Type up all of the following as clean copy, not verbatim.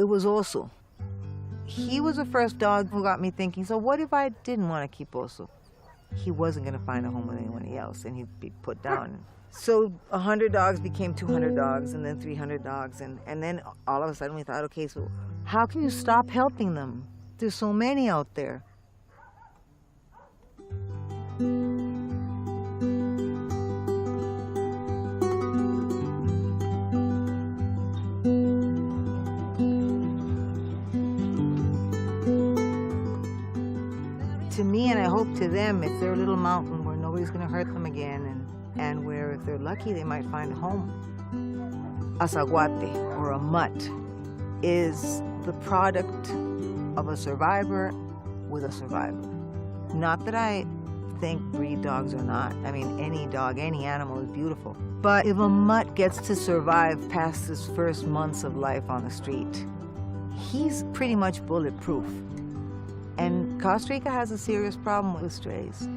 it was Oso. He was the first dog who got me thinking, so what if I didn't want to keep Oso? He wasn't going to find a home with anyone else, and he'd be put down. So 100 dogs became 200 dogs, and then 300 dogs, and then all of a sudden we thought, okay, so how can you stop helping them? There's so many out there. To me, and I hope to them, it's their little mountain where nobody's going to hurt them again, and where, if they're lucky, they might find a home. A zaguate, or a mutt, is the product of a survivor with a survivor. Not that I think breed dogs are not. I mean, any dog, any animal is beautiful. But if a mutt gets to survive past his first months of life on the street, he's pretty much bulletproof. And Costa Rica has a serious problem with strays.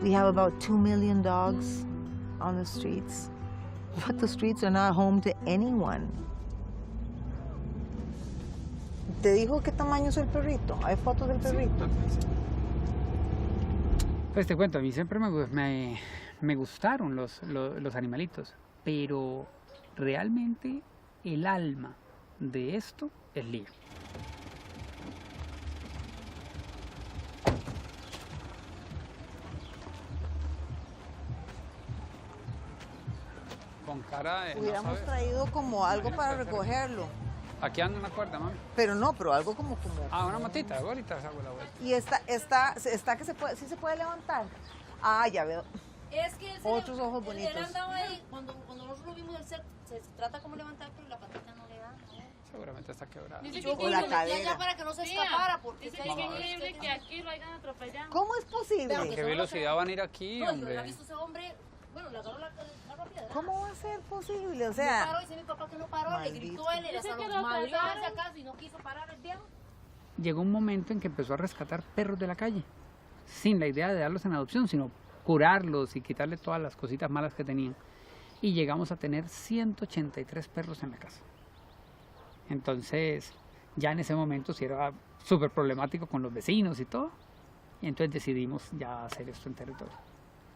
We have about 2 million dogs on the streets, but the streets are not home to anyone. ¿Te dijo qué tamaño es el perrito? ¿Hay fotos del perrito? Pues te cuento, a mí siempre me gustaron los animalitos, pero realmente el alma de esto es Lía. Con cara de, Hubiéramos traído como algo para recogerlo. Aquí anda una cuerda, mami. Pero no, pero algo como... Ah, una matita, ahorita hago la vuelta. Y está que se puede, sí se puede levantar. Ah, ya veo. Es que otros ojos bonitos. Él andaba ahí, cuando nosotros lo vimos, se trata como levantar, pero la patita no le da. Seguramente está quebrada. O la cadera. Ya para que no se escapara, porque dice que es increíble que aquí lo hayan atropellado. ¿Cómo es posible? ¿Qué velocidad van a ir aquí, no, hombre? yo he visto ese hombre, bueno, le agarró la piedra. ¿Cómo va a ser posible? O sea... No paró, dice mi papá que no paró, le gritó él, le madrió hacia acá y no quiso parar el viejo. Llegó un momento en que empezó a rescatar perros de la calle, sin la idea de darlos en adopción, sino curarlos y quitarle todas las cositas malas que tenían. Y llegamos a tener 183 perros en la casa. Entonces, ya en ese momento sí era súper problemático con los vecinos y todo. Y entonces decidimos ya hacer esto en Territorio.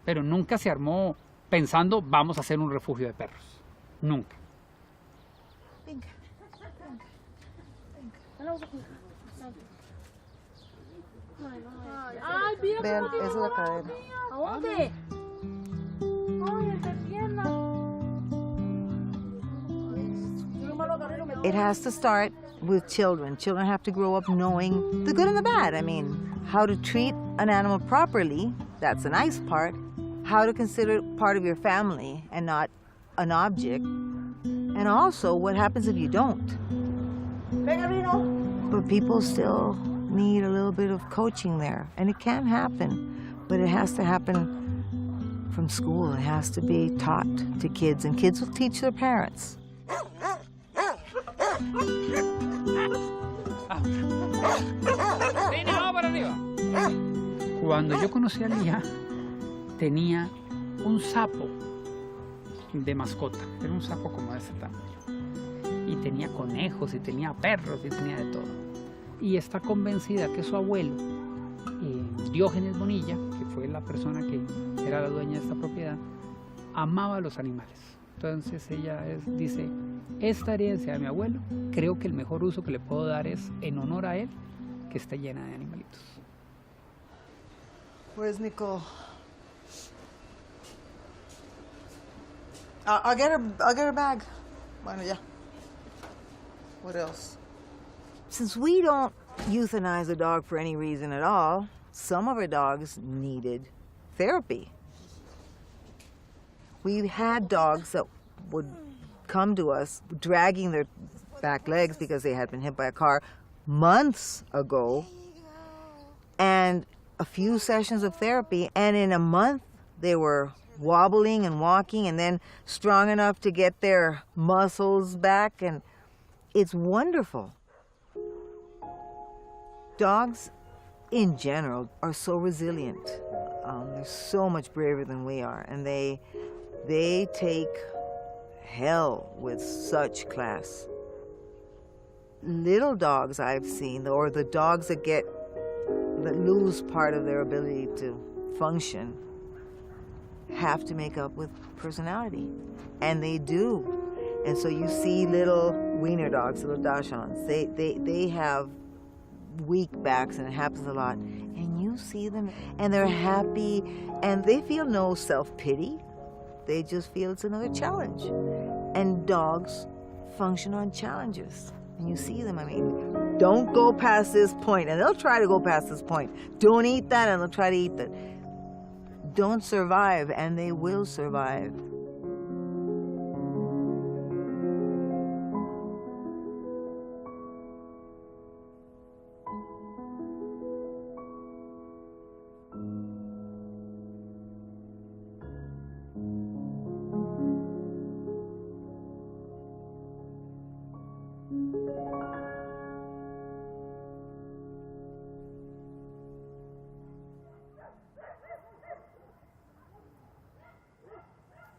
Pero nunca se armó pensando, vamos a hacer un refugio de perros. Nunca. Venga. Ay, mira. Vean, esa es la cadera. ¿A dónde? Ay, esta pierna. It has to start with children. Children have to grow up knowing the good and the bad. I mean, how to treat an animal properly, that's the nice part. How to consider it part of your family and not an object. And also, what happens if you don't? But people still need a little bit of coaching there. And it can happen, but it has to happen from school. It has to be taught to kids, and kids will teach their parents. Cuando yo conocí a Lía, tenía un sapo de mascota. Era un sapo como de ese tamaño. Y tenía conejos, y tenía perros, y tenía de todo. Y está convencida que su abuelo, Diógenes Bonilla, que fue la persona que era la dueña de esta propiedad, amaba a los animales. Entonces ella dice, esta herencia de mi abuelo, creo que el mejor uso que le puedo dar es en honor a él, que esté llena de animalitos. Where's Nicole? I'll get her bag. Bueno, ya. What else? Since we don't euthanize a dog for any reason at all, some of our dogs needed therapy. We had dogs that would come to us dragging their back legs because they had been hit by a car months ago, and a few sessions of therapy, and in a month they were wobbling and walking and then strong enough to get their muscles back, and it's wonderful. Dogs in general are so resilient. They're so much braver than we are, and they take hell with such class. little dogs I've seen, or the dogs that lose part of their ability to function, have to make up with personality, and they do. And so you see little wiener dogs, little dachshunds, they have weak backs, and it happens a lot. And you see them, and they're happy, and they feel no self-pity. They just feel it's another challenge. And dogs function on challenges. And you see them, I mean, don't go past this point, and they'll try to go past this point. Don't eat that, and they'll try to eat that. Don't survive, and they will survive.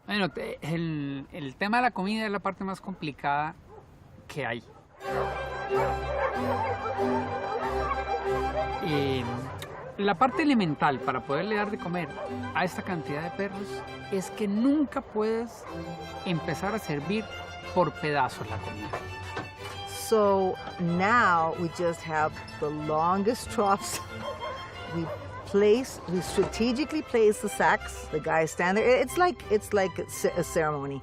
Bueno, el tema de la comida es la parte más complicada que hay. La parte elemental para poderle dar de comer a esta cantidad de perros es que nunca puedes empezar a servir por pedazos la comida. So now we just have the longest troughs. We strategically place the sacks. The guys stand there. It's like a ceremony.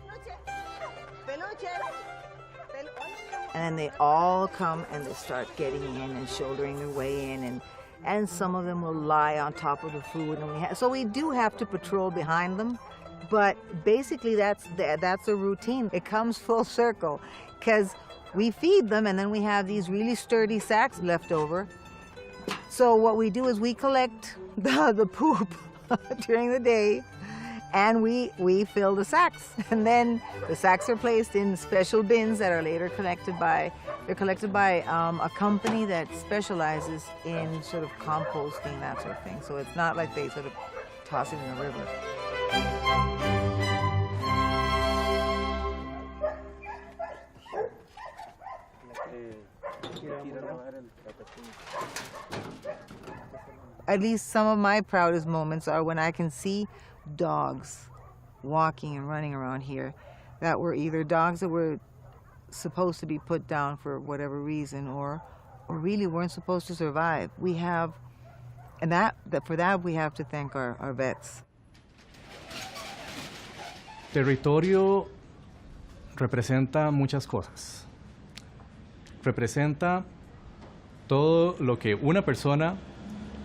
And then they all come and they start getting in and shouldering their way in, and some of them will lie on top of the food. And so we do have to patrol behind them, but basically that's a routine. It comes full circle because we feed them, and then we have these really sturdy sacks left over. So what we do is we collect the poop during the day, and we fill the sacks. And then the sacks are placed in special bins that are later collected by a company that specializes in sort of composting, that sort of thing. So it's not like they sort of toss it in a river. At least some of my proudest moments are when I can see dogs walking and running around here that were either dogs that were supposed to be put down for whatever reason, or really weren't supposed to survive. We have, and for that we have to thank our vets. Territorio representa muchas cosas. Representa todo lo que una persona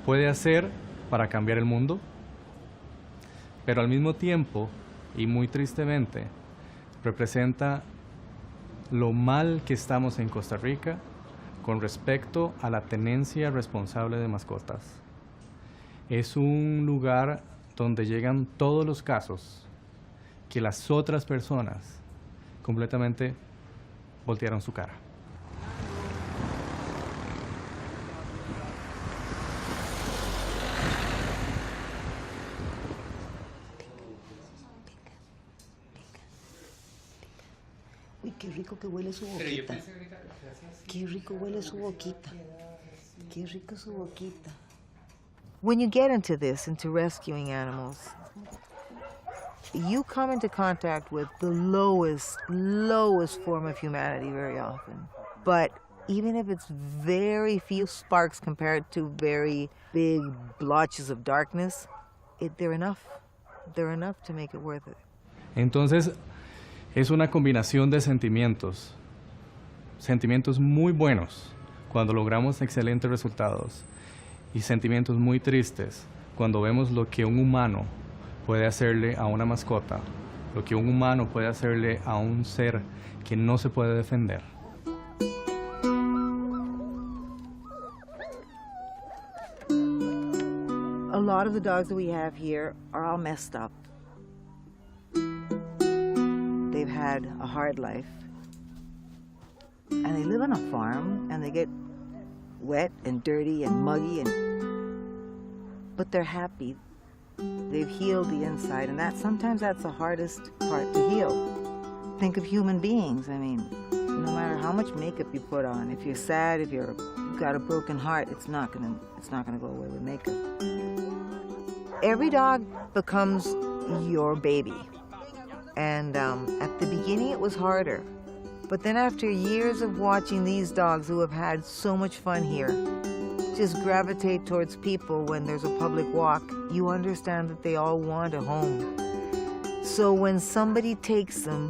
puede hacer para cambiar el mundo, pero al mismo tiempo, y muy tristemente, representa lo mal que estamos en Costa Rica con respecto a la tenencia responsable de mascotas. Es un lugar donde llegan todos los casos que las otras personas completamente voltearon su cara. Qué rico que huele su boquita. Qué rico huele su boquita. Qué rico su boquita. When you get into this, into rescuing animals, you come into contact with the lowest form of humanity very often. But even if it's very few sparks compared to very big blotches of darkness, they're enough. They're enough to make it worth it. Entonces, es una combinación de sentimientos muy buenos cuando logramos excelentes resultados y sentimientos muy tristes cuando vemos lo que un humano puede hacerle a una mascota, lo que un humano puede hacerle a un ser que no se puede defender. A lot of the dogs that we have here are all messed up. They've had a hard life, and they live on a farm, and they get wet and dirty and muggy, but they're happy. They've healed the inside, and sometimes that's the hardest part to heal. Think of human beings. I mean, no matter how much makeup you put on, if you're sad, if you've got a broken heart, it's not gonna go away with makeup. Every dog becomes your baby. And at the beginning it was harder. But then after years of watching these dogs who have had so much fun here just gravitate towards people when there's a public walk, you understand that they all want a home. So when somebody takes them,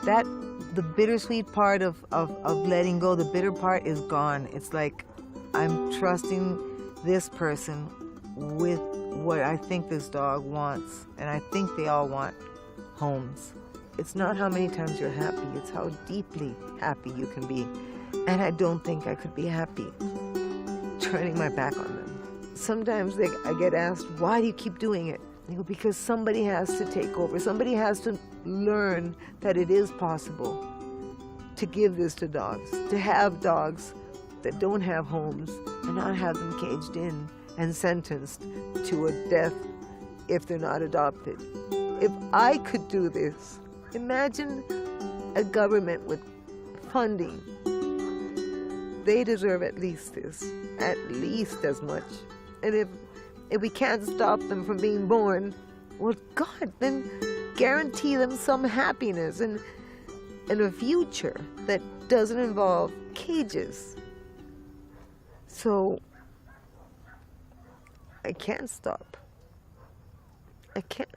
the bittersweet part of letting go, the bitter part is gone. It's like, I'm trusting this person with what I think this dog wants. And I think they all want homes. It's not how many times you're happy, it's how deeply happy you can be. And I don't think I could be happy turning my back on them. Sometimes I get asked, why do you keep doing it? I go, because somebody has to take over. Somebody has to learn that it is possible to give this to dogs, to have dogs that don't have homes and not have them caged in and sentenced to a death if they're not adopted. If I could do this, imagine a government with funding. They deserve at least this, at least as much. And if we can't stop them from being born, well, God, then guarantee them some happiness and a future that doesn't involve cages. So, I can't stop. I can't.